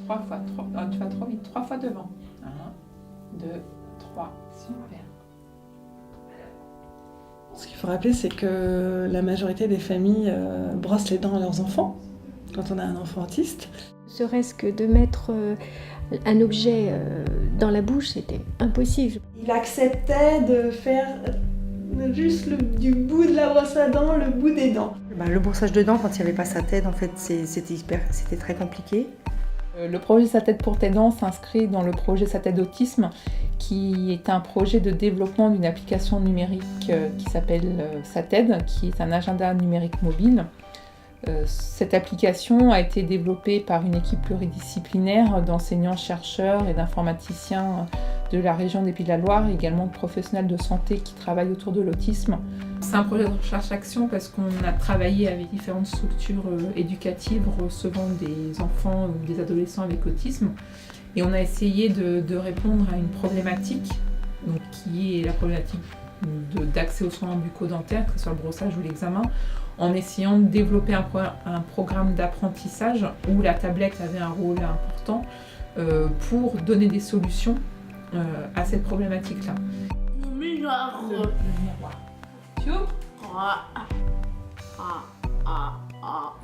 3 fois, tu vas trop vite, 3 fois devant. 1, 2, 3, super. Ce qu'il faut rappeler, c'est que la majorité des familles brossent les dents à leurs enfants, quand on a un enfant autiste. Serait-ce que de mettre un objet dans la bouche, c'était impossible. Il acceptait de faire juste du bout de la brosse à dents, le bout des dents. Le brossage de dents, quand il n'y avait pas sa tête, en fait, c'était très compliqué. Le projet Sa tête pour tes dents s'inscrit dans le projet Sa tête d'autisme, qui est un projet de développement d'une application numérique qui s'appelle Sa tête, qui est un agenda numérique mobile. Cette application a été développée par une équipe pluridisciplinaire d'enseignants-chercheurs et d'informaticiens de la région des Pays de la Loire, et également de professionnels de santé qui travaillent autour de l'autisme. C'est un projet de recherche-action parce qu'on a travaillé avec différentes structures éducatives recevant des enfants ou des adolescents avec autisme, et on a essayé de répondre à une problématique, donc, qui est la problématique d'accès aux soins bucco-dentaires, que ce soit le brossage ou l'examen, en essayant de développer un programme d'apprentissage où la tablette avait un rôle important pour donner des solutions à cette problématique-là. Le miroir. Tu ouvres ?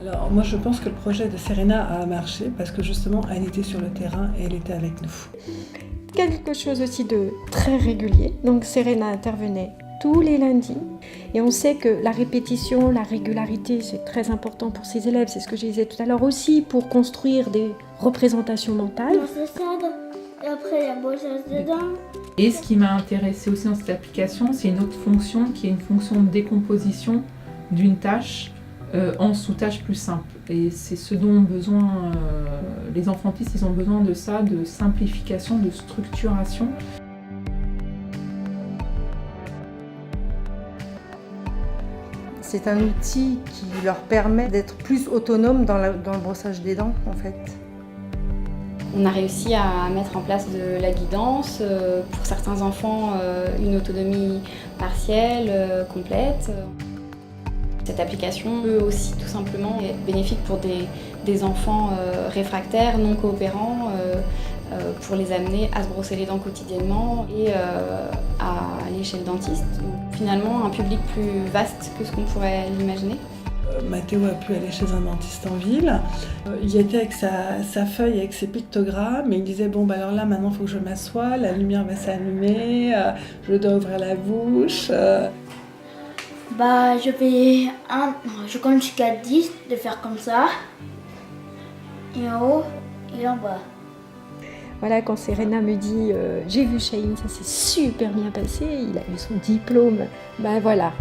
Alors moi je pense que le projet de Serena a marché parce que justement elle était sur le terrain et elle était avec nous. Quelque chose aussi de très régulier. Donc Serena intervenait tous les lundis. Et on sait que la répétition, la régularité, c'est très important pour ces élèves. C'est ce que je disais tout à l'heure aussi, pour construire des représentations mentales. Et après, il y a brossage de dents. Et ce qui m'a intéressée aussi dans cette application, c'est une autre fonction qui est une fonction de décomposition d'une tâche en sous-tâches plus simples. Et c'est ce dont ont besoin les enfants autistes, ils ont besoin de ça, de simplification, de structuration. C'est un outil qui leur permet d'être plus autonomes dans le brossage des dents, en fait. On a réussi à mettre en place de la guidance, pour certains enfants une autonomie partielle, complète. Cette application peut aussi tout simplement être bénéfique pour des enfants réfractaires, non coopérants, pour les amener à se brosser les dents quotidiennement et à aller chez le dentiste. Donc, finalement, un public plus vaste que ce qu'on pourrait l'imaginer. Mathéo a pu aller chez un dentiste en ville. Il y était avec sa feuille, avec ses pictogrammes, et il disait bon, alors là, maintenant, il faut que je m'assoie, la lumière va s'allumer, je dois ouvrir la bouche. Je compte jusqu'à 10 de faire comme ça. Et en haut et en bas. Voilà, quand Serena me dit j'ai vu Shahin, ça s'est super bien passé, il a eu son diplôme, ben voilà.